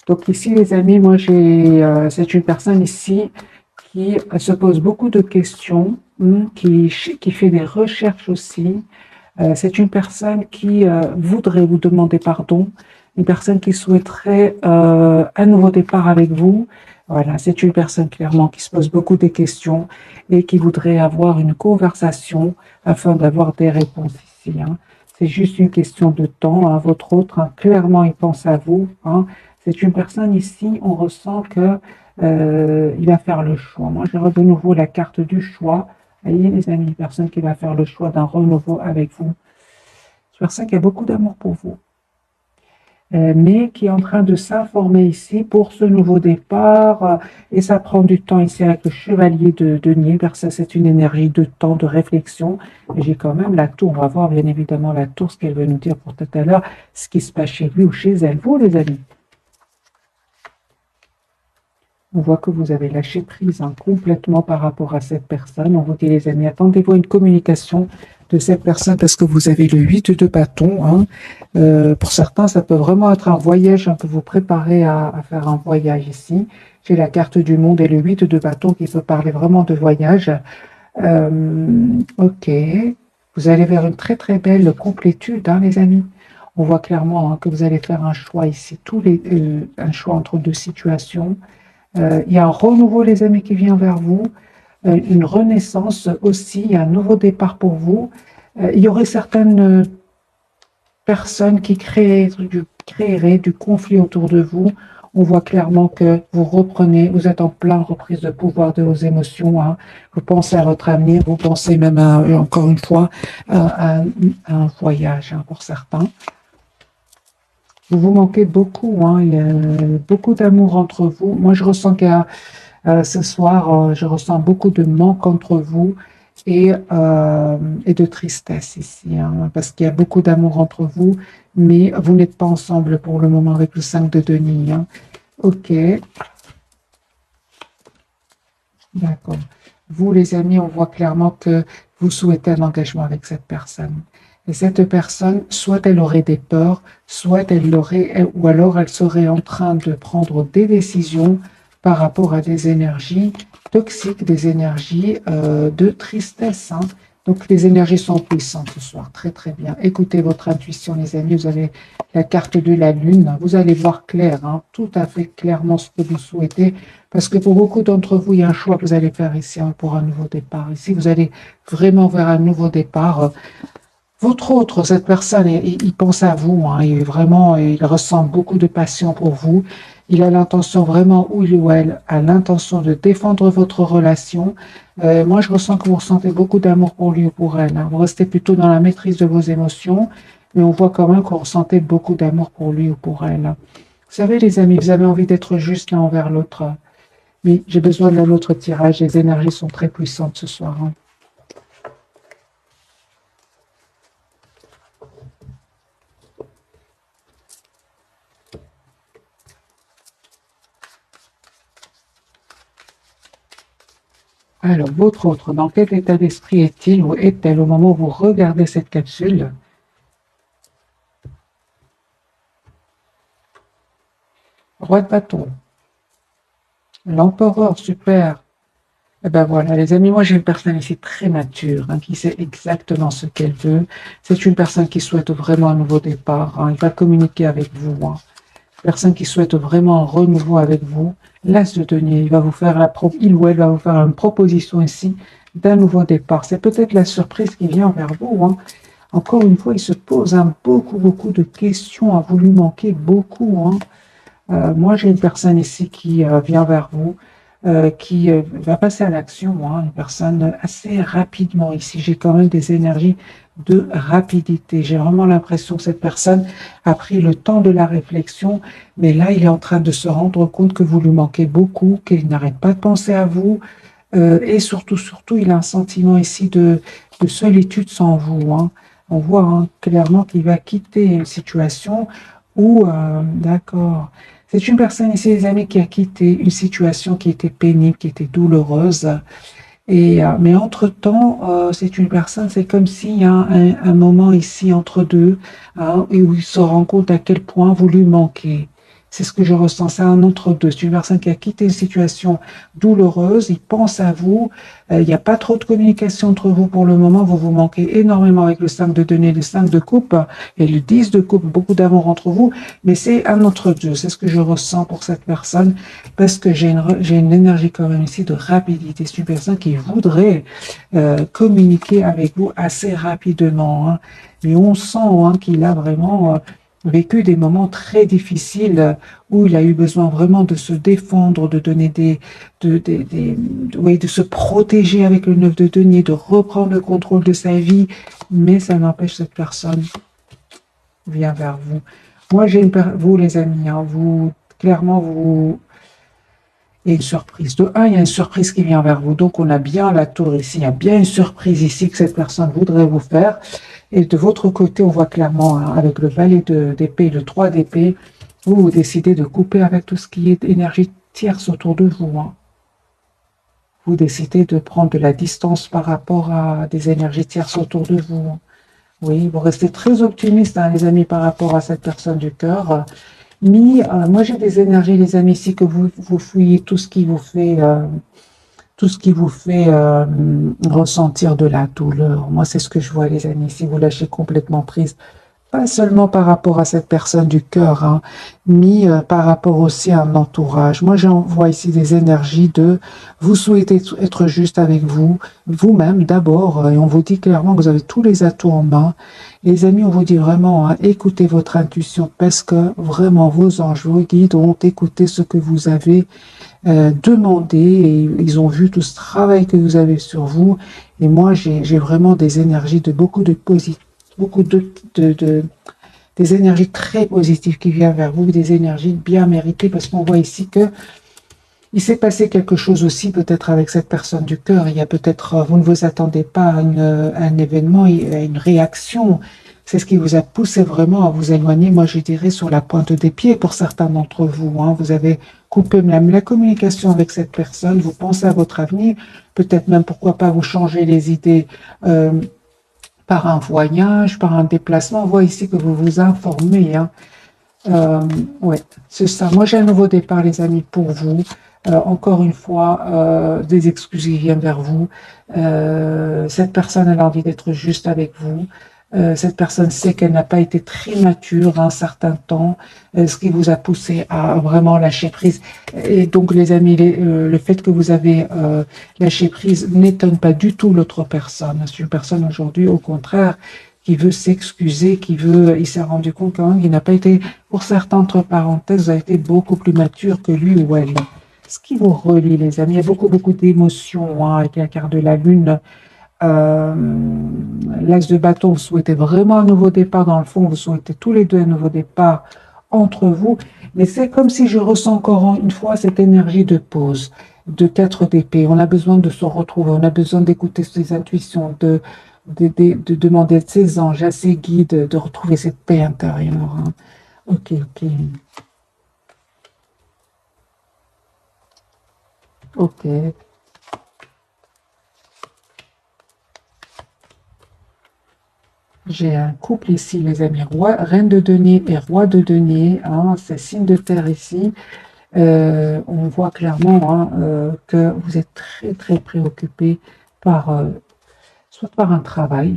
Donc ici, les amis, c'est une personne ici qui se pose beaucoup de questions, qui fait des recherches aussi. C'est une personne qui voudrait vous demander pardon, une personne qui souhaiterait un nouveau départ avec vous. Voilà, c'est une personne clairement qui se pose beaucoup de questions et qui voudrait avoir une conversation afin d'avoir des réponses ici. C'est juste une question de temps. Votre autre, clairement, il pense à vous. C'est une personne ici, on ressent que il va faire le choix. Moi, je de nouveau la carte du choix. Voyez, les amis, une personne qui va faire le choix d'un renouveau avec vous. C'est une personne qui a beaucoup d'amour pour vous, mais qui est en train de s'informer ici pour ce nouveau départ. Et ça prend du temps ici avec le chevalier de denier, parce que c'est une énergie de temps, de réflexion. Et j'ai quand même la tour. On va voir bien évidemment la tour, ce qu'elle veut nous dire pour tout à l'heure, ce qui se passe chez lui ou chez elle. Vous, les amis, on voit que vous avez lâché prise complètement par rapport à cette personne. On vous dit, les amis, attendez-vous à une communication de cette personne parce que vous avez le 8 de bâton. Pour certains, ça peut vraiment être un voyage, que vous préparez à faire un voyage ici. J'ai la carte du monde et le 8 de bâton qui peut parler vraiment de voyage. Ok. Vous allez vers une très très belle complétude, les amis. On voit clairement que vous allez faire un choix ici, un choix entre deux situations. Il y a un renouveau, les amis, qui vient vers vous, une renaissance aussi, un nouveau départ pour vous. Il y aurait certaines personnes qui créeraient du conflit autour de vous. On voit clairement que vous êtes en pleine reprise de pouvoir de vos émotions. Vous pensez à votre avenir, vous pensez même, encore une fois, à un voyage pour certains. Vous vous manquez beaucoup, il y a beaucoup d'amour entre vous. Moi, je ressens que ce soir, je ressens beaucoup de manque entre vous et de tristesse ici, parce qu'il y a beaucoup d'amour entre vous, mais vous n'êtes pas ensemble pour le moment avec le 5 de denier. Ok. D'accord. Vous, les amis, on voit clairement que vous souhaitez un engagement avec cette personne. Et cette personne, soit elle aurait des peurs, soit ou alors elle serait en train de prendre des décisions par rapport à des énergies toxiques, des énergies de tristesse. Donc les énergies sont puissantes ce soir, très très bien. Écoutez votre intuition, les amis, vous avez la carte de la lune, vous allez voir clair, tout à fait clairement ce que vous souhaitez, parce que pour beaucoup d'entre vous, il y a un choix que vous allez faire ici pour un nouveau départ. Ici, vous allez vraiment vers un nouveau départ. Votre autre, cette personne, il pense à vous, il ressent beaucoup de passion pour vous. Il a l'intention vraiment, il ou elle a l'intention de défendre votre relation. Moi, je ressens que vous ressentez beaucoup d'amour pour lui ou pour elle. Vous restez plutôt dans la maîtrise de vos émotions, mais on voit quand même que vous ressentez beaucoup d'amour pour lui ou pour elle. Vous savez, les amis, vous avez envie d'être juste l'un envers l'autre. Oui, j'ai besoin d'un autre tirage. Les énergies sont très puissantes ce soir. Alors, votre autre, dans quel état d'esprit est-il ou est-elle au moment où vous regardez cette capsule? Roi de bâton. L'empereur, super. Eh ben voilà, les amis, moi j'ai une personne ici très mature, qui sait exactement ce qu'elle veut. C'est une personne qui souhaite vraiment un nouveau départ. Il va communiquer avec vous. Personne qui souhaite vraiment un renouveau avec vous. L'As de denier, il ou elle va vous faire une proposition ici d'un nouveau départ. C'est peut-être la surprise qui vient vers vous. Encore une fois, il se pose beaucoup de questions. Vous lui manquez beaucoup. Moi, j'ai une personne ici qui vient vers vous, qui va passer à l'action, une personne assez rapidement ici. J'ai quand même des énergies de rapidité. J'ai vraiment l'impression que cette personne a pris le temps de la réflexion, mais là, il est en train de se rendre compte que vous lui manquez beaucoup, qu'il n'arrête pas de penser à vous, et surtout, il a un sentiment ici de solitude sans vous. On voit clairement qu'il va quitter une situation où, d'accord, c'est une personne ici, les amis, qui a quitté une situation qui était pénible, qui était douloureuse. Mais entre-temps, c'est une personne, c'est comme s'il y a un moment ici entre deux, et où il se rend compte à quel point vous lui manquez. C'est ce que je ressens, c'est un entre-deux. C'est une personne qui a quitté une situation douloureuse, il pense à vous, il n'y a pas trop de communication entre vous pour le moment, vous vous manquez énormément avec le 5 de denier, le 5 de coupe et le 10 de coupe, beaucoup d'amour entre vous, mais c'est un entre-deux, c'est ce que je ressens pour cette personne, parce que j'ai une énergie quand même ici de rapidité. C'est une personne qui voudrait communiquer avec vous assez rapidement, hein. Mais on sent qu'il a vraiment vécu des moments très difficiles où il a eu besoin vraiment de se défendre, de donner oui, de se protéger avec le 9 de denier, de reprendre le contrôle de sa vie, mais ça n'empêche cette personne vient vers vous. Moi, vous les amis, vous clairement vous il y a une surprise. De un, il y a une surprise qui vient vers vous. Donc, on a bien la tour ici. Il y a bien une surprise ici que cette personne voudrait vous faire. Et de votre côté, on voit clairement, avec le valet d'épée, le 3 d'épée, vous décidez de couper avec tout ce qui est énergie tierce autour de vous. Vous décidez de prendre de la distance par rapport à des énergies tierces autour de vous. Oui, vous restez très optimiste, les amis, par rapport à cette personne du cœur. Mais moi, j'ai des énergies, les amis, ici, que vous fouillez tout ce qui vous fait, ressentir de la douleur. Moi, c'est ce que je vois, les amis, ici, vous lâchez complètement prise. Pas seulement par rapport à cette personne du cœur, mais par rapport aussi à un entourage. Moi, j'envoie ici des énergies de vous souhaitez être juste avec vous-même d'abord, et on vous dit clairement que vous avez tous les atouts en main. Les amis, on vous dit vraiment, écoutez votre intuition, parce que vraiment, vos anges, vos guides ont écouté ce que vous avez demandé, et ils ont vu tout ce travail que vous avez sur vous. Et moi, j'ai vraiment des énergies de beaucoup de positif, beaucoup des énergies très positives qui viennent vers vous, des énergies bien méritées, parce qu'on voit ici que il s'est passé quelque chose aussi peut-être avec cette personne du cœur. Il y a peut-être, vous ne vous attendez pas à un événement, à une réaction. C'est ce qui vous a poussé vraiment à vous éloigner, moi je dirais, sur la pointe des pieds pour certains d'entre vous. Vous avez coupé même la communication avec cette personne, vous pensez à votre avenir, peut-être même pourquoi pas vous changer les idées par un voyage, par un déplacement. On voit ici que vous vous informez. Ouais, c'est ça. Moi, j'ai un nouveau départ, les amis, pour vous. Encore une fois, des excuses qui viennent vers vous. Cette personne, elle a envie d'être juste avec vous. Cette personne sait qu'elle n'a pas été très mature un certain temps, ce qui vous a poussé à vraiment lâcher prise. Et donc, les amis, le fait que vous avez lâché prise n'étonne pas du tout l'autre personne. C'est une personne aujourd'hui, au contraire, qui veut s'excuser, il s'est rendu compte quand même qu'il n'a pas été, pour certains, entre parenthèses, vous avez été beaucoup plus mature que lui ou elle. Ce qui vous relie, les amis, il y a beaucoup d'émotions, avec la carte de la lune. L'as de bâton, vous souhaitez vraiment un nouveau départ, dans le fond, vous souhaitez tous les deux un nouveau départ entre vous, mais c'est comme si je ressens encore une fois cette énergie de pause, de 4 d'épée. On a besoin de se retrouver, on a besoin d'écouter ses intuitions, de demander à ses anges, à ses guides, de retrouver cette paix intérieure. Ok. Ok. J'ai un couple ici, les amis, reine de denier et roi de denier, c'est signe de terre ici. On voit clairement que vous êtes très préoccupé soit par un travail,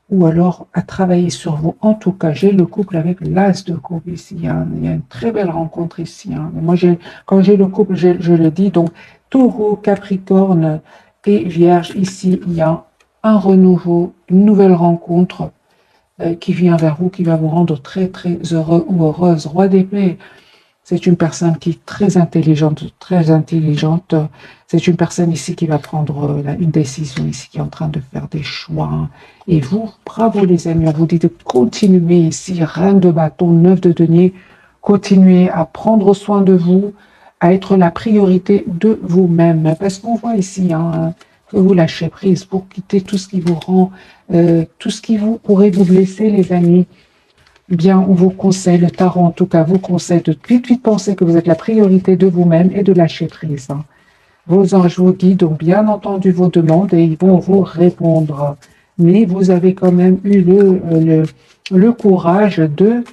ou alors à travailler sur vous. En tout cas, j'ai le couple avec l'as de coupe ici. Il y a une très belle rencontre ici. Moi, quand j'ai le couple, je le dis, donc Taureau, Capricorne et Vierge, ici, il y a un renouveau, une nouvelle rencontre qui vient vers vous, qui va vous rendre très heureux ou heureuse. Roi d'épée, c'est une personne qui est très intelligente. C'est une personne ici qui va prendre une décision ici, qui est en train de faire des choix. Et vous, bravo les amis, on vous dit de continuer ici, reine de bâton, 9 de denier, continuez à prendre soin de vous, à être la priorité de vous-même. Parce qu'on voit ici que vous lâchez prise pour quitter tout ce qui vous rend, tout ce qui pourrait vous blesser, les amis. Bien, on vous conseille, le tarot en tout cas vous conseille de vite penser que vous êtes la priorité de vous-même et de lâcher prise. Vos anges vous guident, ont bien entendu vos demandes et ils vont vous répondre. Mais vous avez quand même eu le courage de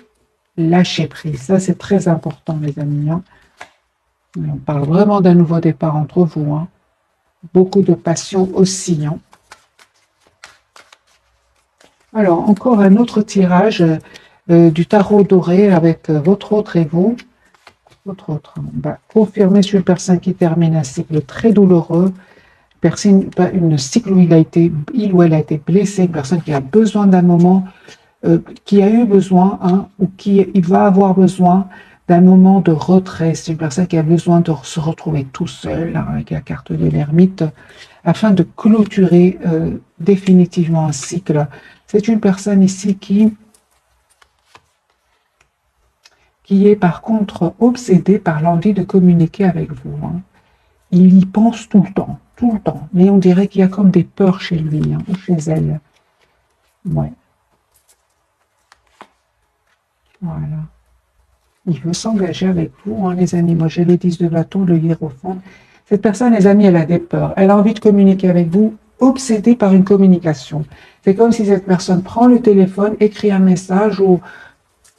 lâcher prise. Ça, c'est très important, les amis. Hein. On parle vraiment d'un nouveau départ entre vous. Hein. Beaucoup de passion aussi. Hein. Alors, encore un autre tirage du tarot doré avec votre autre et vous. Votre autre. Confirmer sur une personne qui termine un cycle très douloureux. Une cycle où il ou elle a été blessé, une personne qui a besoin d'un moment, qui a eu besoin, hein, ou il va avoir besoin d'un moment de retrait. C'est une personne qui a besoin de se retrouver tout seul, hein, avec la carte de l'ermite, afin de clôturer définitivement un cycle. C'est une personne ici qui est par contre obsédée par l'envie de communiquer avec vous. Hein. Il y pense tout le temps. Mais on dirait qu'il y a comme des peurs chez lui, hein, ou chez elle. Ouais. Voilà. Il veut s'engager avec vous, hein, les amis. Moi, j'ai les 10 de bâton, le hiérophant. Cette personne, les amis, elle a des peurs. Elle a envie de communiquer avec vous, obsédée par une communication. C'est comme si cette personne prend le téléphone, écrit un message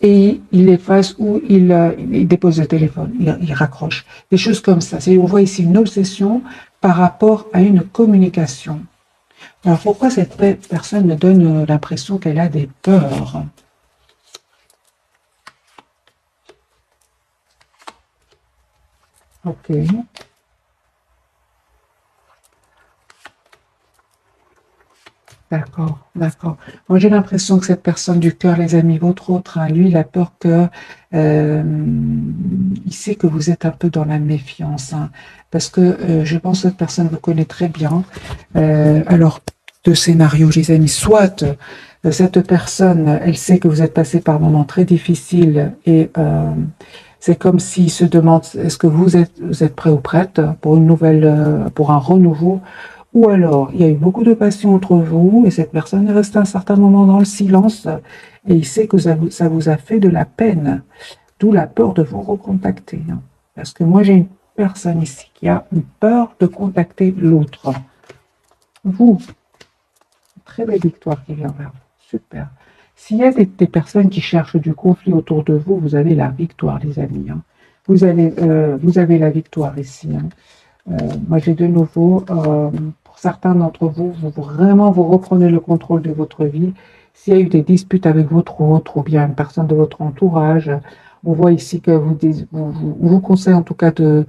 et il efface ou il dépose le téléphone, il raccroche. Des choses comme ça. On voit ici une obsession par rapport à une communication. Alors, pourquoi cette personne me donne l'impression qu'elle a des peurs? Ok. D'accord, d'accord. Moi, j'ai l'impression que cette personne du cœur, les amis, votre autre, hein, lui, il a peur que... il sait que vous êtes un peu dans la méfiance. Hein, parce que je pense que cette personne vous connaît très bien. Alors, deux scénarios, les amis. Soit cette personne, elle sait que vous êtes passé par un moment très difficile et c'est comme s'il se demande est-ce que vous êtes prêt ou prête pour une nouvelle, pour un renouveau, ou alors il y a eu beaucoup de passion entre vous et cette personne est restée un certain moment dans le silence et il sait que ça vous a fait de la peine, d'où la peur de vous recontacter. Hein. Parce que moi j'ai une personne ici qui a une peur de contacter l'autre. Vous, très belle victoire qui vient vers vous, super. S'il y a des personnes qui cherchent du conflit autour de vous, vous avez la victoire, les amis. Hein. Vous avez la victoire ici. Hein. Moi, j'ai de nouveau, pour certains d'entre vous, vraiment vous reprenez le contrôle de votre vie. S'il y a eu des disputes avec votre autre ou bien une personne de votre entourage, on voit ici que vous conseille en tout cas de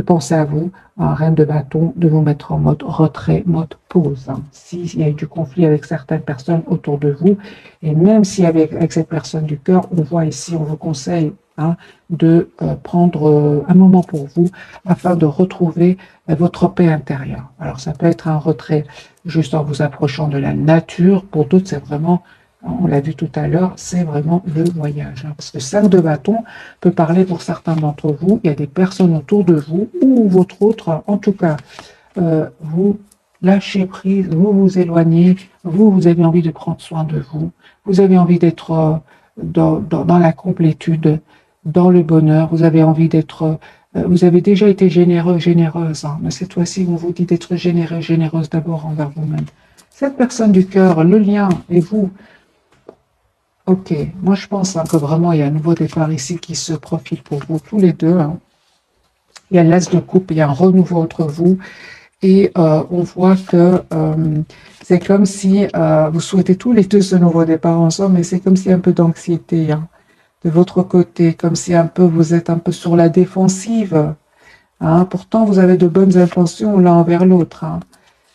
penser à vous, un reine de bâton, de vous mettre en mode retrait, mode pause. Hein. S'il y a eu du conflit avec certaines personnes autour de vous, et même si avec cette personne du cœur, on voit ici, on vous conseille hein, de prendre un moment pour vous afin de retrouver votre paix intérieure. Alors ça peut être un retrait juste en vous approchant de la nature. Pour d'autres, c'est vraiment, on l'a vu tout à l'heure, c'est vraiment le voyage. Hein, parce que 5 de bâton peut parler pour certains d'entre vous. Il y a des personnes autour de vous ou votre autre, en tout cas, vous lâchez prise, vous vous éloignez, vous avez envie de prendre soin de vous, vous avez envie d'être dans la complétude, dans le bonheur, vous avez envie d'être, vous avez déjà été généreux, généreuse, hein, mais cette fois-ci, on vous dit d'être généreux, généreuse d'abord envers vous-même. Cette personne du cœur, le lien et vous, ok, moi je pense hein, que vraiment il y a un nouveau départ ici qui se profile pour vous tous les deux. Hein. Il y a l'as de coupe, il y a un renouveau entre vous et on voit que c'est comme si vous souhaitez tous les deux ce nouveau départ ensemble, mais c'est comme s'il y a un peu d'anxiété. Hein. De votre côté, comme si un peu vous êtes un peu sur la défensive. Hein. Pourtant, vous avez de bonnes intentions l'un envers l'autre. Hein.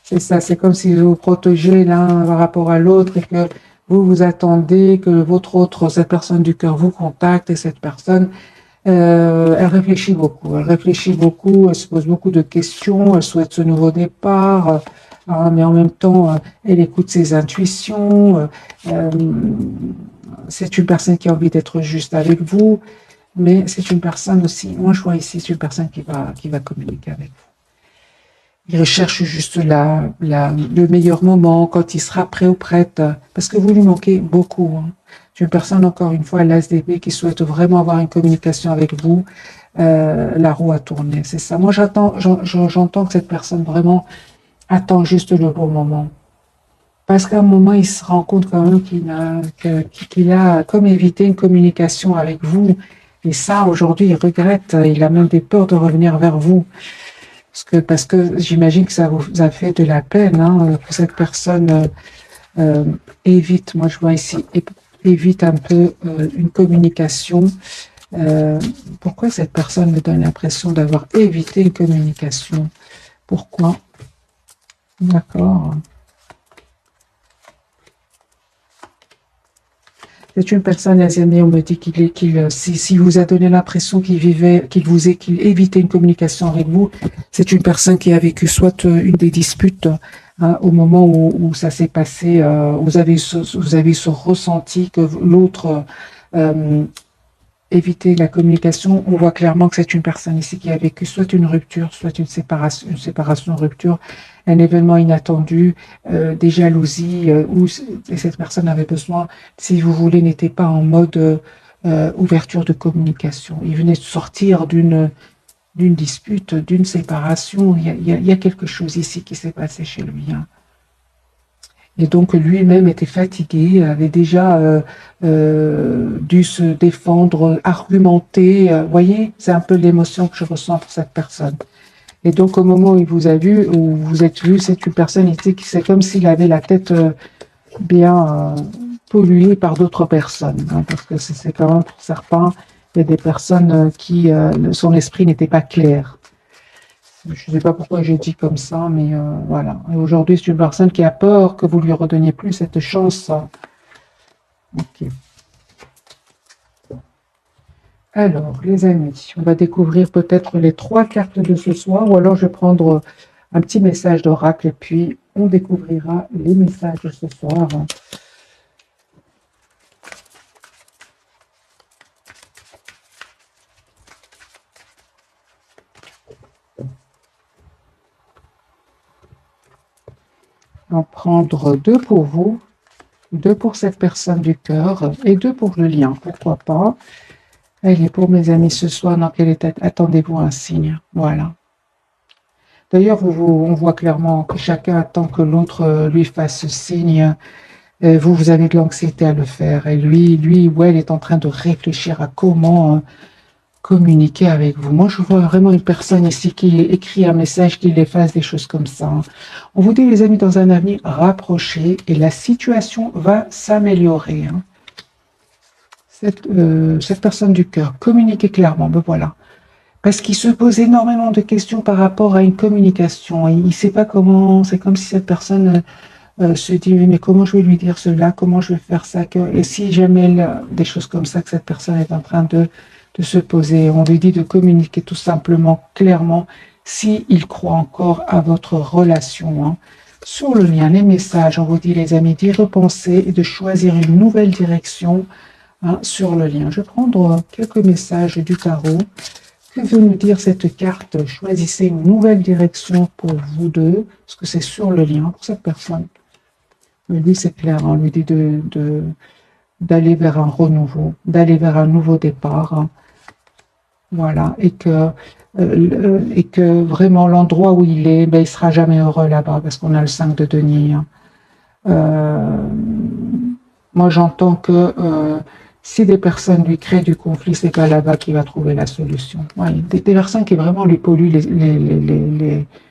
C'est ça, c'est comme si vous vous protégez l'un par rapport à l'autre et que vous attendez que votre autre, cette personne du cœur vous contacte et cette personne, elle réfléchit beaucoup, elle se pose beaucoup de questions, elle souhaite ce nouveau départ, hein, mais en même temps, elle écoute ses intuitions, c'est une personne qui a envie d'être juste avec vous, mais c'est une personne aussi, moi je vois ici, c'est une personne qui va communiquer avec vous. Il recherche juste le meilleur moment, quand il sera prêt ou prête, parce que vous lui manquez beaucoup. Hein. C'est une personne, encore une fois, l'ASDB, qui souhaite vraiment avoir une communication avec vous. La roue a tourné, c'est ça. Moi, j'entends que cette personne vraiment attend juste le bon moment. Parce qu'à un moment, il se rend compte quand même qu'il a comme évité une communication avec vous. Et ça, aujourd'hui, il regrette. Il a même des peurs de revenir vers vous. Parce que j'imagine que ça vous a fait de la peine, hein, que cette personne évite, moi je vois ici, évite un peu une communication. Pourquoi cette personne me donne l'impression d'avoir évité une communication? Pourquoi? D'accord. C'est une personne, les amis, on me dit si vous a donné l'impression qu'il évitait une communication avec vous, c'est une personne qui a vécu soit une des disputes hein, au moment où ça s'est passé, vous avez ce ressenti que l'autre éviter la communication. On voit clairement que c'est une personne ici qui a vécu soit une rupture, soit une séparation, rupture, un événement inattendu, des jalousies, où cette personne avait besoin, si vous voulez, n'était pas en mode ouverture de communication. Il venait de sortir d'une dispute, d'une séparation. Il y a quelque chose ici qui s'est passé chez lui. Hein. Et donc lui-même était fatigué, avait déjà dû se défendre, argumenter. Voyez, c'est un peu l'émotion que je ressens pour cette personne. Et donc au moment où il vous a vu, où vous êtes vu, c'est une personne ici qui c'est comme s'il avait la tête bien polluée par d'autres personnes. Hein, parce que c'est quand même pour certains, il y a des personnes qui son esprit n'était pas clair. Je ne sais pas pourquoi j'ai dit comme ça, mais voilà. Et aujourd'hui, c'est une personne qui a peur que vous lui redonniez plus cette chance. Ok. Alors, les amis, on va découvrir peut-être les 3 cartes de ce soir, ou alors je vais prendre un petit message d'oracle et puis on découvrira les messages de ce soir. On va prendre 2 pour vous, 2 pour cette personne du cœur et 2 pour le lien, pourquoi pas. Allez, pour mes amis ce soir, dans quel état attendez-vous un signe? Voilà. D'ailleurs, on voit clairement que chacun attend que l'autre lui fasse signe. Vous avez de l'anxiété à le faire. Et lui ou elle est en train de réfléchir à comment communiquer avec vous. Moi, je vois vraiment une personne ici qui écrit un message, qui efface des choses comme ça. On vous dit, les amis, dans un avenir rapproché, et la situation va s'améliorer. Hein. Cette personne du cœur, communiquez clairement, ben voilà. Parce qu'il se pose énormément de questions par rapport à une communication. Il ne sait pas comment, c'est comme si cette personne se dit, mais comment je vais lui dire cela, comment je vais faire ça, et si jamais des choses comme ça que cette personne est en train de se poser, on lui dit de communiquer tout simplement, clairement, s'il croit encore à votre relation. Hein. Sur le lien, les messages, on vous dit les amis, d'y repenser et de choisir une nouvelle direction hein, sur le lien. Je vais prendre quelques messages du tarot. Que veut nous dire cette carte? Choisissez une nouvelle direction pour vous deux, parce que c'est sur le lien pour cette personne. Mais lui, c'est clair, on lui dit d'aller vers un renouveau, d'aller vers un nouveau départ. Hein. Voilà, et que vraiment l'endroit où il est, ben, il sera jamais heureux là-bas, parce qu'on a le 5 de denier. Hein. Moi, j'entends que si des personnes lui créent du conflit, c'est pas là-bas qu'il va trouver la solution. Ouais, des personnes qui vraiment lui polluent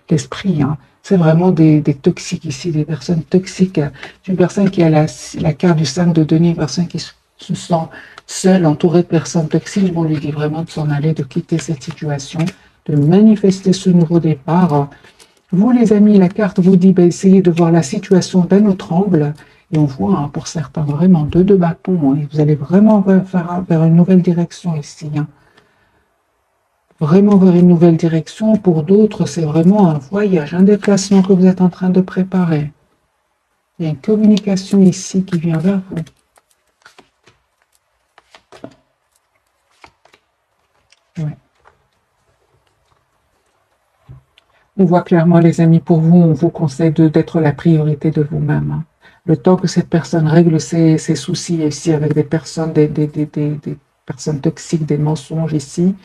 l'esprit. Hein. C'est vraiment des toxiques ici, des personnes toxiques. Une personne qui a la carte du 5 de denier, une personne qui se sent seule, entourée de personnes toxiques, on lui dit vraiment de s'en aller, de quitter cette situation, de manifester ce nouveau départ. Vous, les amis, la carte vous dit, ben, essayez de voir la situation d'un autre angle. Et on voit, hein, pour certains, vraiment deux de bâtons. Hein, et vous allez vraiment vers une nouvelle direction ici. Hein. Vraiment vers une nouvelle direction. Pour d'autres, c'est vraiment un voyage, un déplacement que vous êtes en train de préparer. Il y a une communication ici qui vient vers vous. Ouais. On voit clairement, les amis, pour vous, on vous conseille d'être la priorité de vous-même. Hein. Le temps que cette personne règle ses soucis ici avec des personnes, des personnes toxiques, des mensonges ici,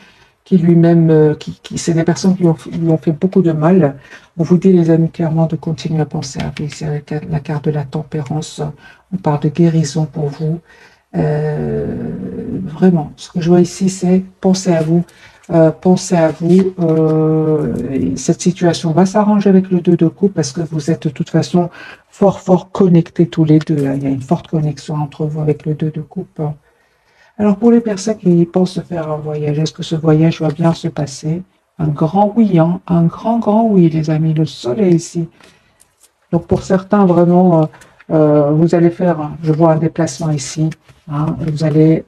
qui lui-même, c'est des personnes qui lui ont fait beaucoup de mal. On vous dit, les amis, clairement, de continuer à penser à vous. Ici, avec la carte de la tempérance, on parle de guérison pour vous. Vraiment, ce que je vois ici, c'est penser à vous. Pensez à vous. Cette situation va s'arranger avec le 2 de coupe parce que vous êtes de toute façon fort connectés tous les deux. Hein. Il y a une forte connexion entre vous avec le 2 de coupe. Alors pour les personnes qui pensent faire un voyage, est-ce que ce voyage va bien se passer? Un grand oui, hein? Un grand oui, les amis. Le soleil ici. Donc pour certains, vraiment, vous allez faire, je vois un déplacement ici. Hein, vous allez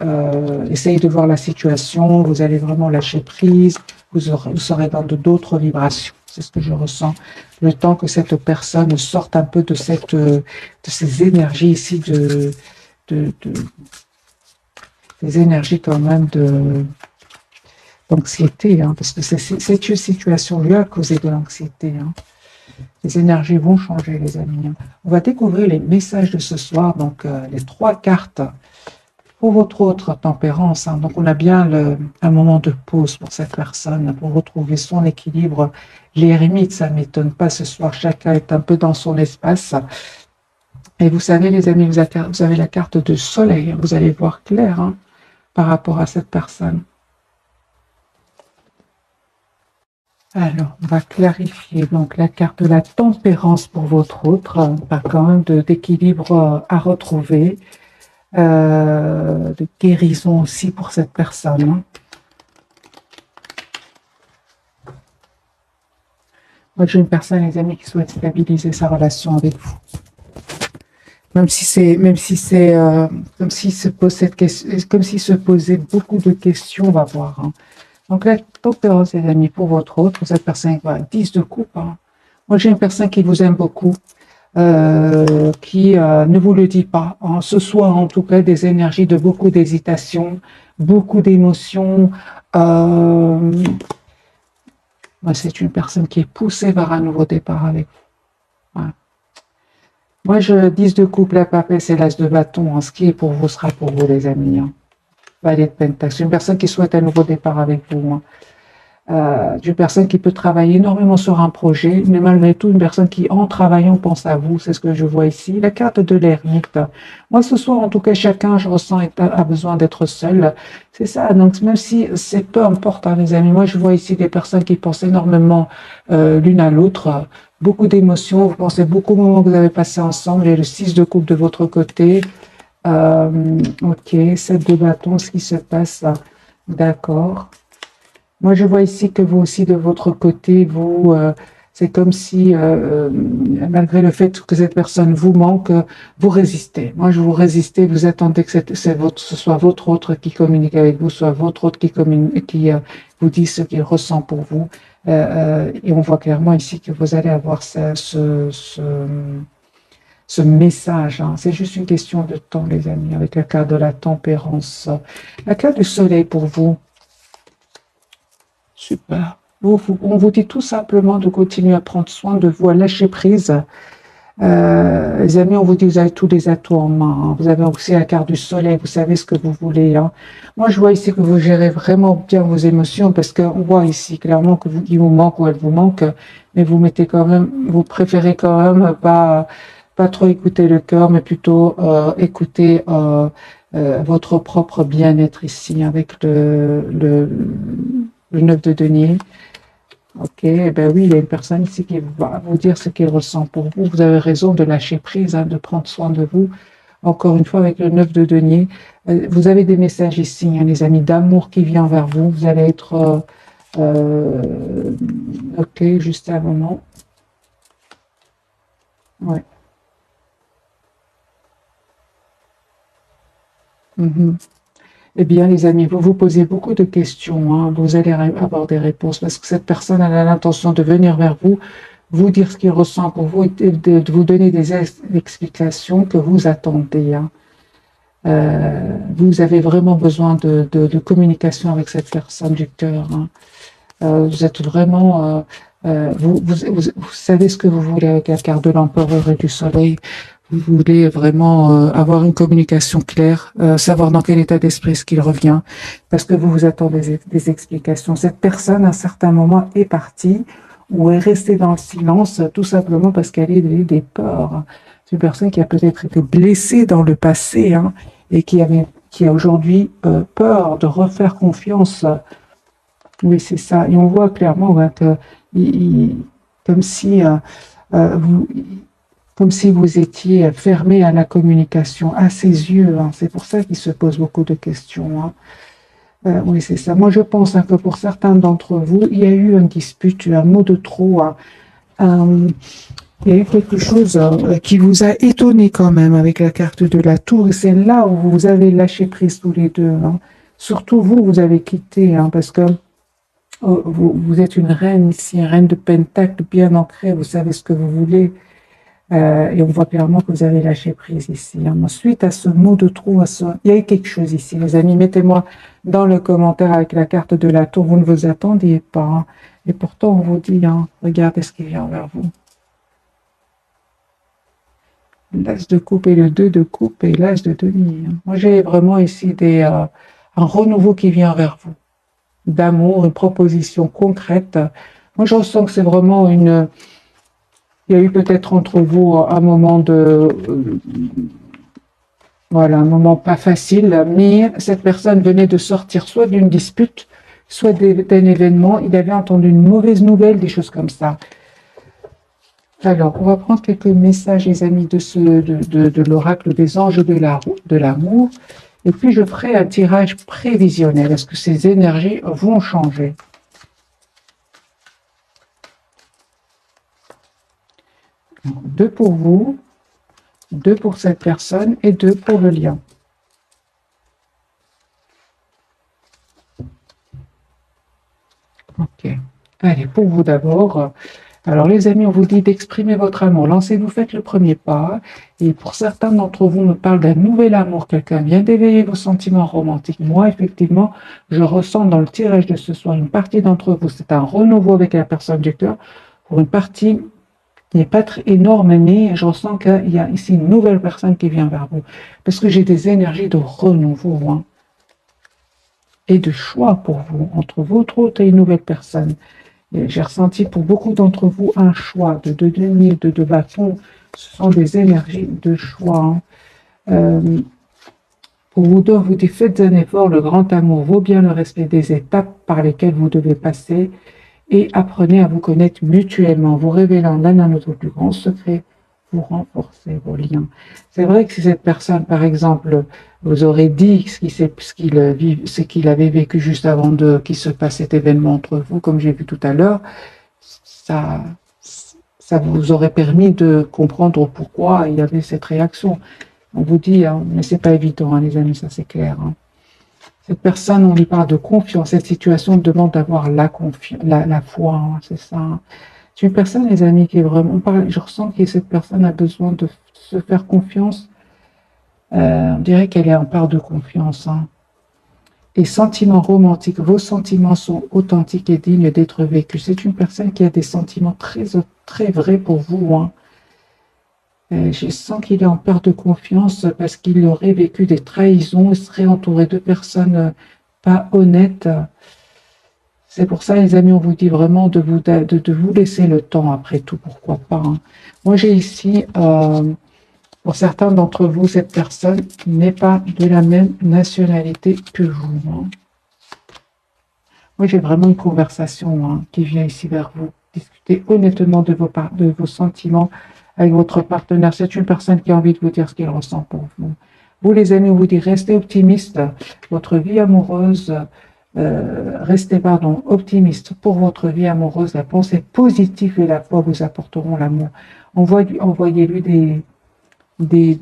essayer de voir la situation, vous allez vraiment lâcher prise, vous serez dans d'autres vibrations. C'est ce que je ressens. Le temps que cette personne sorte un peu de ces énergies ici, des énergies quand même d'anxiété, hein, parce que cette situation lui a causé de l'anxiété. Hein. Les énergies vont changer, les amis. On va découvrir les messages de ce soir, donc les 3 cartes pour votre autre tempérance. Hein. Donc on a bien un moment de pause pour cette personne, pour retrouver son équilibre. L'ermite, ça ne m'étonne pas ce soir, chacun est un peu dans son espace. Et vous savez, les amis, vous avez la carte de soleil, vous allez voir clair hein, par rapport à cette personne. Alors, on va clarifier donc la carte de la tempérance pour votre autre, par quand même d'équilibre à retrouver, de guérison aussi pour cette personne. Moi, j'ai une personne, les amis, qui souhaite stabiliser sa relation avec vous. Même si comme s'il se pose cette question, comme s'il se posait beaucoup de questions, on va voir. Hein. Donc la tempérance, les amis, pour votre autre, pour cette personne, voilà, 10 de coupe. Hein. Moi, j'ai une personne qui vous aime beaucoup, qui ne vous le dit pas. Hein. Ce soir, en tout cas, des énergies de beaucoup d'hésitation, beaucoup d'émotions. C'est une personne qui est poussée vers un nouveau départ avec vous. Voilà. Moi, je 10 de coupe, la papesse c'est l'as de bâton. Hein. Ce qui est pour vous sera pour vous, les amis. Hein. Valet de Pentacle. C'est une personne qui souhaite un nouveau départ avec vous. Hein. Une personne qui peut travailler énormément sur un projet, mais malgré tout, une personne qui, en travaillant, pense à vous. C'est ce que je vois ici. La carte de l'ermite. Moi, ce soir, en tout cas, chacun, je ressens, a besoin d'être seul. C'est ça. Donc, même si c'est peu importe, hein, les amis. Moi, je vois ici des personnes qui pensent énormément l'une à l'autre. Beaucoup d'émotions. Vous pensez beaucoup au moment que vous avez passé ensemble. J'ai le 6 de coupe de votre côté. Ok, 7 de bâton, ce qui se passe. D'accord. Moi, je vois ici que vous aussi, de votre côté, c'est comme si, malgré le fait que cette personne vous manque, vous résistez. Moi, je vous résistez, vous attendez que ce soit votre autre qui communique avec vous, soit votre autre qui vous dit ce qu'il ressent pour vous. Et on voit clairement ici que vous allez avoir ce message. Hein. C'est juste une question de temps, les amis, avec la carte de la tempérance. La carte du soleil pour vous. Super. On vous dit tout simplement de continuer à prendre soin de vous, à lâcher prise. Les amis, on vous dit que vous avez tous les atouts en main. Hein. Vous avez aussi la carte du soleil, vous savez ce que vous voulez. Hein. Moi, je vois ici que vous gérez vraiment bien vos émotions parce qu'on voit ici clairement que il vous manque ou elle vous manque, mais vous préférez quand même pas trop écouter le cœur, mais plutôt écouter votre propre bien-être ici avec le 9 de denier. Ok, ben oui, il y a une personne ici qui va vous dire ce qu'elle ressent pour vous. Vous avez raison de lâcher prise, hein, de prendre soin de vous. Encore une fois, avec le 9 de denier, vous avez des messages ici, hein, les amis, d'amour qui vient vers vous. Vous allez être... ok, juste un moment. Ouais. Eh bien, les amis, vous vous posez beaucoup de questions. Hein. Vous allez avoir des réponses parce que cette personne elle a l'intention de venir vers vous, vous dire ce qu'il ressent pour vous et de vous donner des explications que vous attendez. Hein. Vous avez vraiment besoin de communication avec cette personne du cœur. Hein. Vous êtes vraiment... vous savez ce que vous voulez avec la carte de l'empereur et du soleil. Vous voulez vraiment avoir une communication claire, savoir dans quel état d'esprit est-ce qu'il revient, parce que vous vous attendez des explications. Cette personne, à un certain moment, est partie ou est restée dans le silence, tout simplement parce qu'elle a eu des peurs. C'est une personne qui a peut-être été blessée dans le passé, hein, et qui a aujourd'hui peur de refaire confiance. Oui, c'est ça. Et on voit clairement hein, que, comme si vous comme si vous étiez fermé à la communication, à ses yeux. Hein. C'est pour ça qu'il se pose beaucoup de questions. Hein. Oui, c'est ça. Moi, je pense hein, que pour certains d'entre vous, il y a eu une dispute, un mot de trop. Hein. Il y a eu quelque chose qui vous a étonné quand même avec la carte de la tour. Et c'est là où vous avez lâché prise tous les deux. Hein. Surtout vous, vous avez quitté, hein, parce que vous êtes une reine ici, une reine de pentacle bien ancrée. Vous savez ce que vous voulez. Et on voit clairement que vous avez lâché prise ici. Hein. Suite à ce mot de trop, il y a eu quelque chose ici, les amis. Mettez-moi dans le commentaire avec la carte de la tour. Vous ne vous attendiez pas. Hein. Et pourtant, on vous dit, hein, regardez ce qui vient vers vous. L'as de coupe et le 2 de coupe et l'as de denier. Hein. Moi, j'ai vraiment ici un renouveau qui vient vers vous. D'amour, une proposition concrète. Moi, je ressens que c'est vraiment une... Il y a eu peut-être entre vous un moment voilà, un moment pas facile, mais cette personne venait de sortir soit d'une dispute, soit d'un événement. Il avait entendu une mauvaise nouvelle, des choses comme ça. Alors, on va prendre quelques messages, les amis, de l'oracle des anges de l'amour. Et puis, je ferai un tirage prévisionnel. Est-ce que ces énergies vont changer? Donc, 2 pour vous, 2 pour cette personne et 2 pour le lien. Ok. Allez, pour vous d'abord. Alors les amis, on vous dit d'exprimer votre amour. Lancez-vous, faites le premier pas. Et pour certains d'entre vous, on me parle d'un nouvel amour. Quelqu'un vient d'éveiller vos sentiments romantiques. Moi, effectivement, je ressens dans le tirage de ce soir, une partie d'entre vous, c'est un renouveau avec la personne du cœur. Pour une partie qui n'est pas très énorme, mais je ressens qu'il y a ici une nouvelle personne qui vient vers vous. Parce que j'ai des énergies de renouveau hein, et de choix pour vous, entre votre hôte et une nouvelle personne. J'ai ressenti pour beaucoup d'entre vous un choix de denier, de bâton. Ce sont des énergies de choix. Hein. Pour vous deux, vous dites, faites un effort, le grand amour vaut bien le respect des étapes par lesquelles vous devez passer et apprenez à vous connaître mutuellement, vous révélant l'un à l'autre plus grand secret, vous renforcez vos liens. C'est vrai que si cette personne, par exemple, vous aurait dit ce qu'il avait vécu juste avant qu'il se passe cet événement entre vous, comme j'ai vu tout à l'heure, ça vous aurait permis de comprendre pourquoi il y avait cette réaction. On vous dit, hein, mais c'est pas évident, hein, les amis, ça c'est clair. Hein. Cette personne, on lui parle de confiance. Cette situation demande d'avoir la foi, hein, c'est ça. Hein. C'est une personne, les amis, qui est vraiment... Je ressens que cette personne a besoin de se faire confiance. On dirait qu'elle est en part de confiance. Hein. Et sentiments romantiques, vos sentiments sont authentiques et dignes d'être vécus. C'est une personne qui a des sentiments très, très vrais pour vous. Hein. Je sens qu'il est en perte de confiance parce qu'il aurait vécu des trahisons et serait entouré de personnes pas honnêtes. C'est pour ça, les amis, on vous dit vraiment de vous laisser le temps après tout, pourquoi pas. Hein. Moi, j'ai ici, pour certains d'entre vous, cette personne n'est pas de la même nationalité que vous. Hein. Moi, j'ai vraiment une conversation hein, qui vient ici vers vous. Discutez honnêtement de vos sentiments avec votre partenaire. C'est une personne qui a envie de vous dire ce qu'il ressent pour vous. Vous, les amis, on vous dit restez optimistes. Votre vie amoureuse, restez optimiste pour votre vie amoureuse. La pensée positive et la foi vous apporteront l'amour. Envoyez-lui des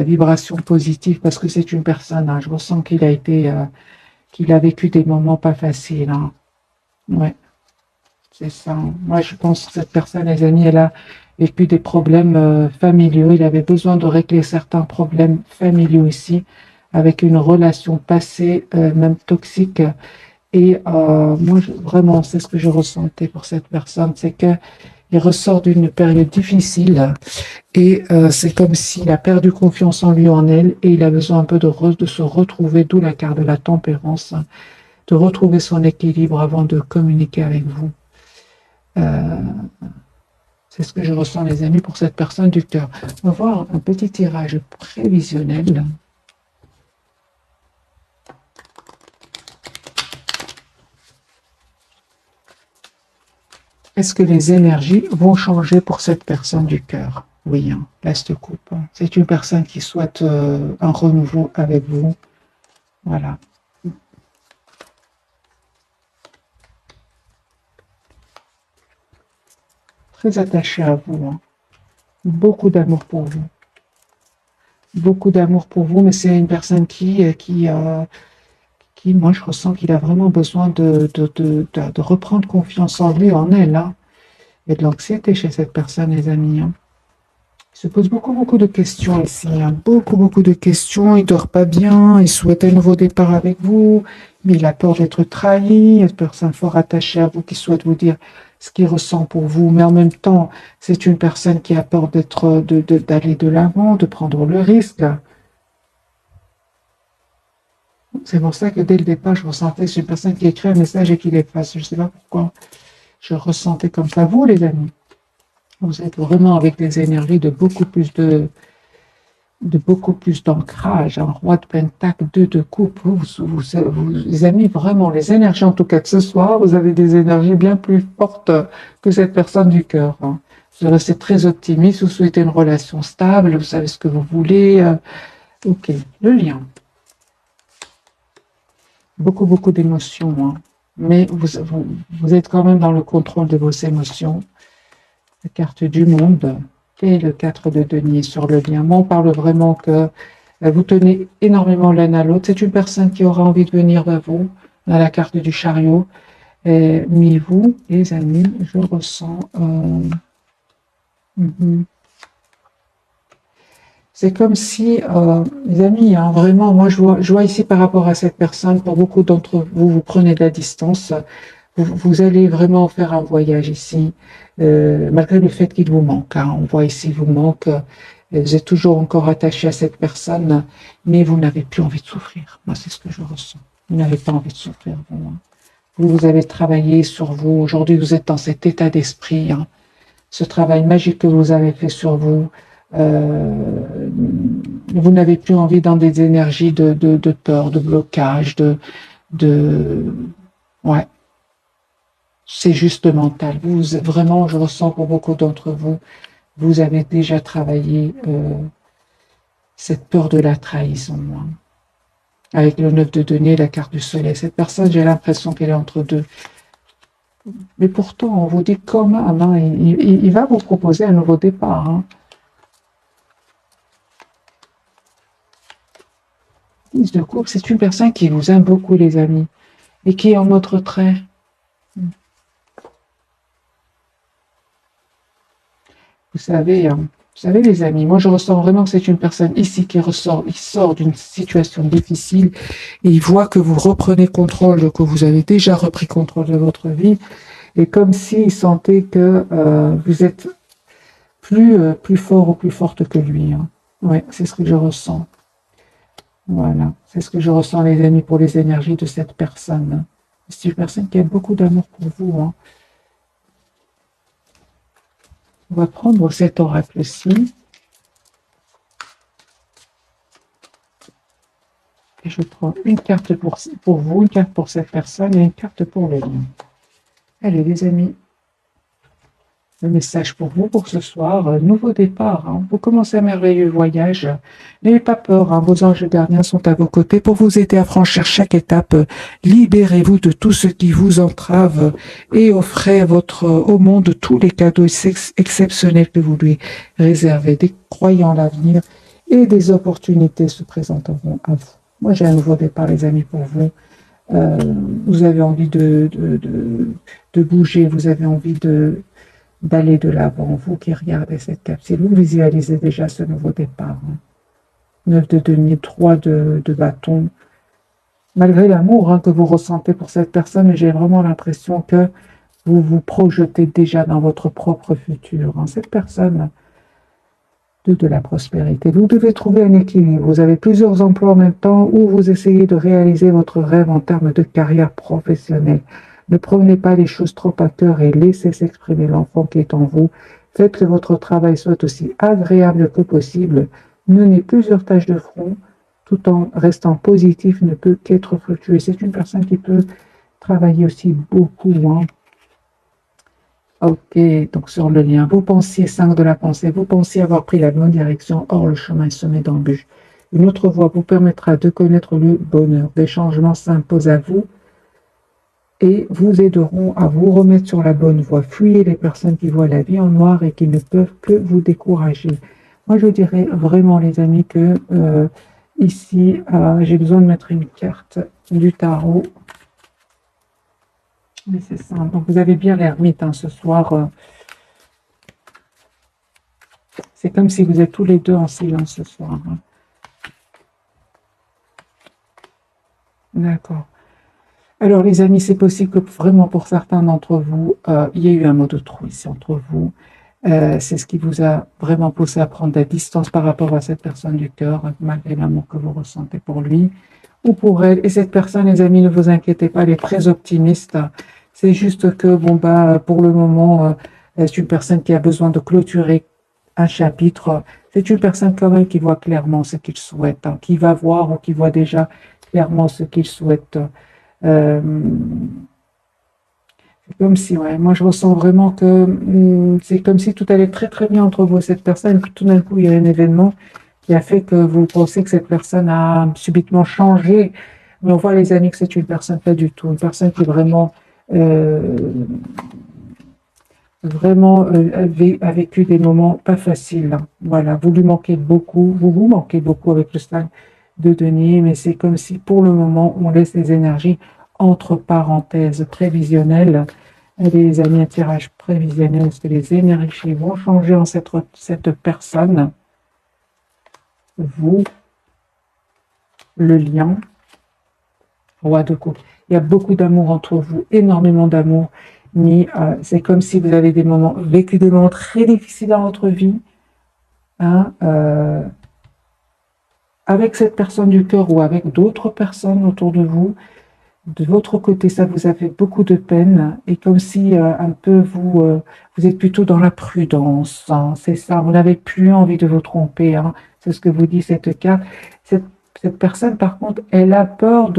vibrations positives parce que c'est une personne. Hein, je ressens qu'il a vécu des moments pas faciles. Hein. Ouais, c'est ça. Moi, je pense que cette personne, les amis, elle a vécu des problèmes familiaux. Il avait besoin de régler certains problèmes familiaux ici, avec une relation passée, même toxique. Et moi, vraiment, c'est ce que je ressentais pour cette personne, c'est que Il ressort d'une période difficile et c'est comme s'il a perdu confiance en lui, en elle, et il a besoin un peu de se retrouver, d'où la carte de la tempérance, de retrouver son équilibre avant de communiquer avec vous. C'est ce que je ressens, les amis, pour cette personne du cœur. On va voir un petit tirage prévisionnel. Est-ce que les énergies vont changer pour cette personne du cœur? Oui, hein, l'As de coupe. C'est une personne qui souhaite un renouveau avec vous. Voilà. Très attaché à vous. Hein. Beaucoup d'amour pour vous. Beaucoup d'amour pour vous, mais c'est une personne qui, moi, je ressens qu'il a vraiment besoin de reprendre confiance en lui, en elle. Hein. Il y a de l'anxiété chez cette personne, les amis. Hein. Il se pose beaucoup de questions ici. Hein. Beaucoup de questions. Il dort pas bien. Il souhaite un nouveau départ avec vous. Mais il a peur d'être trahi. Il y a une personne fort attachée à vous qui souhaite vous dire ce qu'il ressent pour vous. Mais en même temps, c'est une personne qui a peur d'aller de l'avant, de prendre le risque. C'est pour ça que dès le départ, je ressentais que c'est une personne qui écrit un message et qui l'efface. Je ne sais pas pourquoi je ressentais comme ça. Vous, les amis, vous êtes vraiment avec des énergies de beaucoup plus d'ancrage. Un roi de pentacle, deux de coupe. Vous, les amis, vraiment, les énergies, en tout cas de ce soir, vous avez des énergies bien plus fortes que cette personne du cœur. Hein. Vous restez très optimiste, vous souhaitez une relation stable, vous savez ce que vous voulez. Ok, le lien. Beaucoup d'émotions, hein. Mais vous êtes quand même dans le contrôle de vos émotions. La carte du monde et le 4 de denier sur le lien. Moi, on parle vraiment que vous tenez énormément l'un à l'autre. C'est une personne qui aura envie de venir vers vous. On a la carte du chariot. Mais vous, les amis, je ressens... C'est comme si, les amis, hein, vraiment, moi je vois ici par rapport à cette personne, pour beaucoup d'entre vous, vous prenez de la distance, vous allez vraiment faire un voyage ici, malgré le fait qu'il vous manque. Hein, on voit ici, il vous manque, vous êtes toujours encore attaché à cette personne, mais vous n'avez plus envie de souffrir. Moi, c'est ce que je ressens. Vous n'avez pas envie de souffrir, vous. Hein. Vous avez travaillé sur vous. Aujourd'hui, vous êtes dans cet état d'esprit. Hein. Ce travail magique que vous avez fait sur vous, vous n'avez plus envie dans des énergies de peur, de blocage, ouais, c'est juste mental. Vous, vraiment, je ressens pour beaucoup d'entre vous, vous avez déjà travaillé cette peur de la trahison. Hein. Avec le 9 de denier, la carte du soleil. Cette personne, j'ai l'impression qu'elle est entre deux. Mais pourtant, on vous dit comment, hein, il va vous proposer un nouveau départ. Hein. 10 de coupe, c'est une personne qui vous aime beaucoup, les amis, et qui est en mode retrait. Vous savez, les amis, moi je ressens vraiment que c'est une personne ici qui sort d'une situation difficile et il voit que vous reprenez contrôle, que vous avez déjà repris contrôle de votre vie, et comme s'il sentait que vous êtes plus fort ou plus forte que lui. Hein. Ouais, c'est ce que je ressens. Voilà, c'est ce que je ressens, les amis, pour les énergies de cette personne. C'est une personne qui a beaucoup d'amour pour vous. Hein. On va prendre cet oracle-ci. Et je prends une carte pour vous, une carte pour cette personne et une carte pour le lien. Allez, les amis, le message pour vous pour ce soir, nouveau départ. Hein. Vous commencez un merveilleux voyage. N'ayez pas peur, hein. Vos anges gardiens sont à vos côtés pour vous aider à franchir chaque étape. Libérez-vous de tout ce qui vous entrave et offrez au monde tous les cadeaux exceptionnels que vous lui réservez, des croyants l'avenir et des opportunités se présenteront à vous. Moi, j'ai un nouveau départ, les amis, pour vous. Vous avez envie de bouger, vous avez envie d'aller de l'avant, vous qui regardez cette capsule, vous visualisez déjà ce nouveau départ. Hein. 9 de denier, 3 de bâton. Malgré l'amour que vous ressentez pour cette personne, j'ai vraiment l'impression que Vous vous projetez déjà dans votre propre futur. Cette personne de la prospérité. Vous devez trouver un équilibre. Vous avez plusieurs emplois en même temps où vous essayez de réaliser votre rêve en termes de carrière professionnelle. Ne prenez pas les choses trop à cœur et laissez s'exprimer l'enfant qui est en vous. Faites que votre travail soit aussi agréable que possible. Menez plusieurs tâches de front tout en restant positif ne peut qu'être fructueux. C'est une personne qui peut travailler aussi beaucoup. Ok, donc sur le lien, vous pensiez 5 de la pensée, vous pensiez avoir pris la bonne direction, or le chemin est semé d'embûches. Une autre voie vous permettra de connaître le bonheur. Des changements s'imposent à vous et vous aideront à vous remettre sur la bonne voie. Fuyez les personnes qui voient la vie en noir et qui ne peuvent que vous décourager. Moi, je dirais vraiment, les amis, que ici, j'ai besoin de mettre une carte du tarot. Mais c'est ça. Donc, vous avez bien l'ermite ce soir. C'est comme si vous êtes tous les deux en silence ce soir. D'accord. Alors, les amis, c'est possible que vraiment pour certains d'entre vous, il y ait eu un mot de trop ici entre vous. C'est ce qui vous a vraiment poussé à prendre la distance par rapport à cette personne du cœur, malgré l'amour que vous ressentez pour lui ou pour elle. Et cette personne, les amis, ne vous inquiétez pas, elle est très optimiste. C'est juste que, bon, pour le moment, c'est une personne qui a besoin de clôturer un chapitre. C'est une personne quand même qui voit clairement ce qu'il souhaite, qui va voir ou qui voit déjà clairement ce qu'il souhaite. C'est comme si, ouais, moi je ressens vraiment que c'est comme si tout allait très très bien entre vous et cette personne, et puis tout d'un coup il y a un événement qui a fait que vous pensez que cette personne a subitement changé. Mais on voit, les amis, que c'est une personne pas du tout, une personne qui vraiment a vécu des moments pas faciles. Voilà, vous lui manquez beaucoup, vous vous manquez beaucoup avec le stade de denier, mais c'est comme si pour le moment on laisse les énergies entre parenthèses prévisionnelles. Allez, les amis, un tirage prévisionnel, est-ce que les énergies vont changer en cette personne? Vous, le lien, roi de coupe. Il y a beaucoup d'amour entre vous, énormément d'amour, mais c'est comme si vous avez vécu des moments très difficiles dans votre vie, avec cette personne du cœur ou avec d'autres personnes autour de vous. De votre côté, ça vous a fait beaucoup de peine, et comme si un peu vous êtes plutôt dans la prudence. C'est ça, vous n'avez plus envie de vous tromper. C'est ce que vous dit cette carte. Cette personne, par contre, elle a peur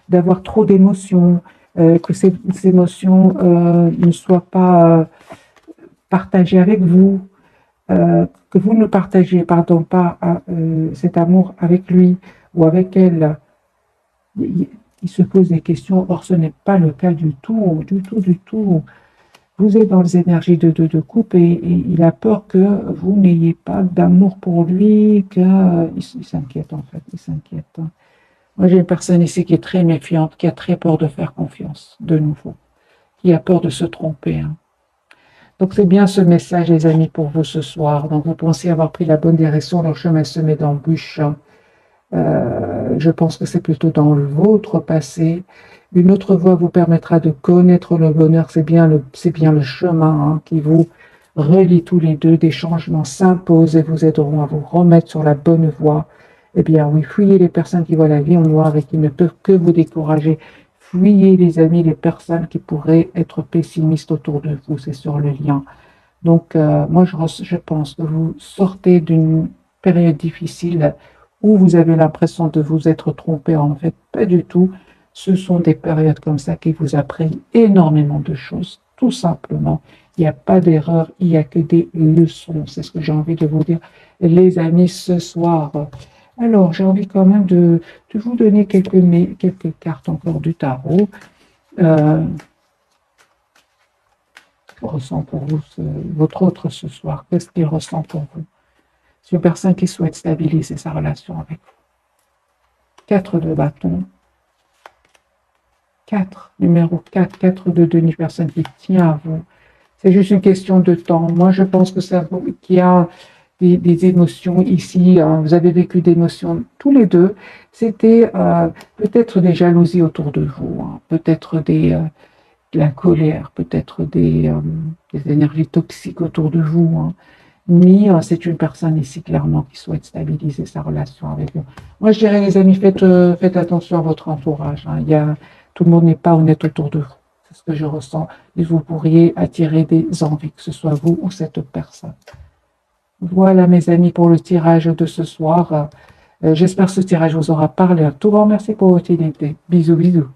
d'avoir trop d'émotions, que ces émotions ne soient pas partagées avec vous, que vous ne partagez, pardon, pas cet amour avec lui ou avec elle. Il se pose des questions, or ce n'est pas le cas du tout, du tout, du tout. Vous êtes dans les énergies de couple et il a peur que vous n'ayez pas d'amour pour lui, qu'il s'inquiète en fait, il s'inquiète. Moi j'ai une personne ici qui est très méfiante, qui a très peur de faire confiance, de nouveau, qui a peur de se tromper. Donc c'est bien ce message, les amis, pour vous ce soir. Donc vous pensez avoir pris la bonne direction, le chemin semé d'embûches. Je pense que c'est plutôt dans votre passé. Une autre voie vous permettra de connaître le bonheur. C'est bien le chemin qui vous relie tous les deux. Des changements s'imposent et vous aideront à vous remettre sur la bonne voie. Eh bien oui, fuyez les personnes qui voient la vie en noir et qui ne peuvent que vous décourager. Fuyez, les amis, les personnes qui pourraient être pessimistes autour de vous. C'est sur le lien. Donc moi je pense que vous sortez d'une période difficile où vous avez l'impression de vous être trompé. En fait, pas du tout. Ce sont des périodes comme ça qui vous apprennent énormément de choses, tout simplement. Il n'y a pas d'erreur, il n'y a que des leçons. C'est ce que j'ai envie de vous dire, les amis, ce soir. Alors, j'ai envie quand même de vous donner quelques cartes encore du tarot. Ressent pour vous votre autre ce soir? Qu'est-ce qu'il ressent pour vous? C'est une personne qui souhaite stabiliser sa relation avec vous. 4 de bâton. 4, numéro 4, 4 de denier, personne qui tient à vous. C'est juste une question de temps. Moi, je pense que qu'il y a des émotions ici. Vous avez vécu des émotions tous les deux. C'était peut-être des jalousies autour de vous. Peut-être de la colère, peut-être des énergies toxiques autour de vous, hein. Mais c'est une personne ici clairement qui souhaite stabiliser sa relation avec vous. Moi, je dirais, les amis, faites attention à votre entourage, hein. Tout le monde n'est pas honnête autour de vous. C'est ce que je ressens. Et vous pourriez attirer des envies, que ce soit vous ou cette personne. Voilà, mes amis, pour le tirage de ce soir. J'espère que ce tirage vous aura parlé. Un tout grand merci pour votre fidélité. Bisous, bisous.